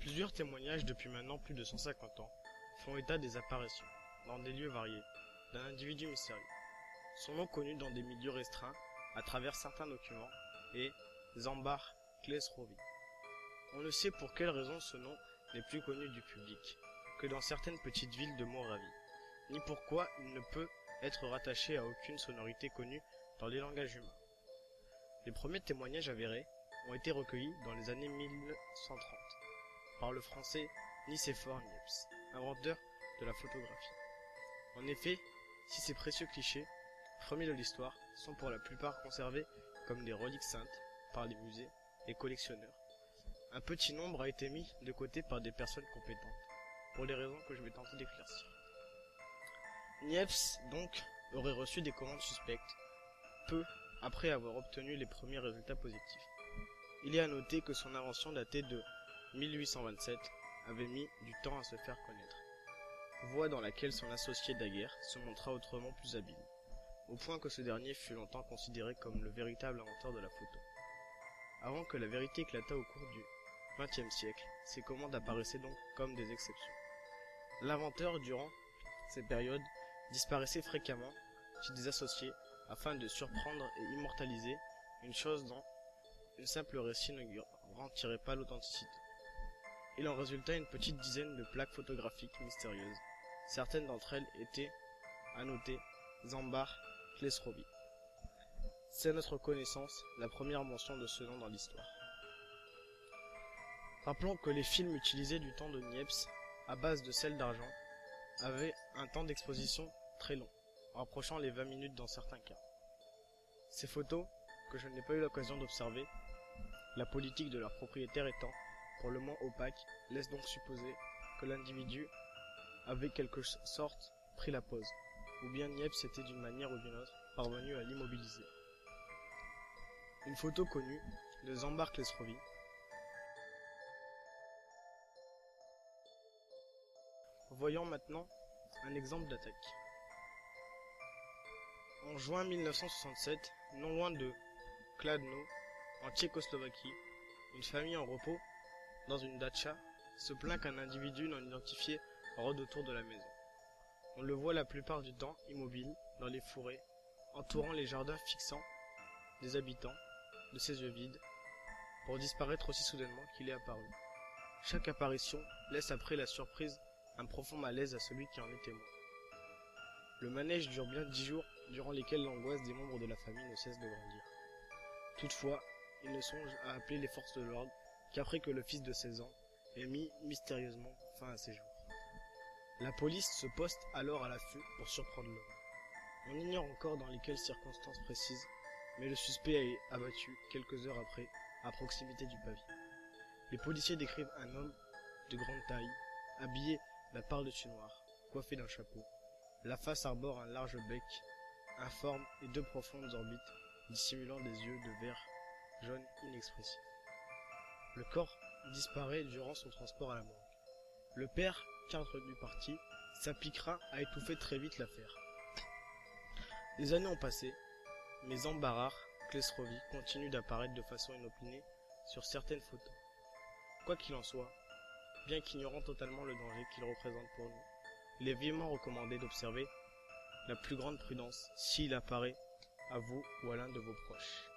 Plusieurs témoignages depuis maintenant plus de 150 ans font état des apparitions, dans des lieux variés, d'un individu mystérieux. Son nom connu dans des milieux restreints, à travers certains documents, est Zambar Klesrovi. On ne sait pour quelle raison ce nom n'est plus connu du public que dans certaines petites villes de Moravie, ni pourquoi il ne peut être rattaché à aucune sonorité connue dans les langages humains. Les premiers témoignages avérés ont été recueillis dans les années 1130 par le français Nicéphore Niepce, inventeur de la photographie. En effet, si ces précieux clichés, premiers de l'histoire, sont pour la plupart conservés comme des reliques saintes par les musées et collectionneurs, un petit nombre a été mis de côté par des personnes compétentes, pour les raisons que je vais tenter d'éclaircir. Niepce, donc, aurait reçu des commandes suspectes, peu après avoir obtenu les premiers résultats positifs. Il est à noter que son invention datée de 1827 avait mis du temps à se faire connaître, voie dans laquelle son associé Daguerre se montra autrement plus habile, au point que ce dernier fut longtemps considéré comme le véritable inventeur de la photo. Avant que la vérité éclatât au cours du XXe siècle, ces commandes apparaissaient donc comme des exceptions. L'inventeur, durant ces périodes, disparaissait fréquemment chez des associés afin de surprendre et immortaliser une chose dont un simple récit ne garantirait pas l'authenticité. Il en résulta une petite dizaine de plaques photographiques mystérieuses. Certaines d'entre elles étaient, à noter, Zambar Klesrovi. C'est à notre connaissance la première mention de ce nom dans l'histoire. Rappelons que les films utilisés du temps de Niepce, à base de sel d'argent, avaient un temps d'exposition très long, rapprochant les 20 minutes dans certains cas. Ces photos, que je n'ai pas eu l'occasion d'observer, la politique de leur propriétaire étant pour le moins opaque, laisse donc supposer que l'individu avait quelque sorte pris la pose, ou bien Niepce était d'une manière ou d'une autre parvenu à l'immobiliser. Une photo connue de Zambar Klesrovi. Voyons maintenant un exemple d'attaque. En juin 1967, non loin de Kladno, en Tchécoslovaquie, une famille en repos dans une datcha se plaint qu'un individu non identifié rôde autour de la maison. On le voit la plupart du temps immobile dans les fourrés, entourant les jardins fixant des habitants, de ses yeux vides, pour disparaître aussi soudainement qu'il est apparu. Chaque apparition laisse après la surprise un profond malaise à celui qui en est témoin. Le manège dure bien 10 jours, durant lesquels l'angoisse des membres de la famille ne cesse de grandir. Toutefois, il ne songe à appeler les forces de l'ordre qu'après que le fils de 16 ans ait mis mystérieusement fin à ses jours. La police se poste alors à l'affût pour surprendre l'homme. On ignore encore dans lesquelles circonstances précises, mais le suspect est abattu quelques heures après, à proximité du pavillon. Les policiers décrivent un homme de grande taille, habillé d'un pardessus noir, coiffé d'un chapeau. La face arbore un large bec, informe et deux profondes orbites, dissimulant des yeux de verre jaune inexpressifs. Le corps disparaît durant son transport à la morgue. Le père, cadre du parti, s'appliquera à étouffer très vite l'affaire. Les années ont passé, mais Zambar Klesrovi continue d'apparaître de façon inopinée sur certaines photos. Quoi qu'il en soit, bien qu'ignorant totalement le danger qu'il représente pour nous, il est vivement recommandé d'observer la plus grande prudence s'il apparaît à vous ou à l'un de vos proches.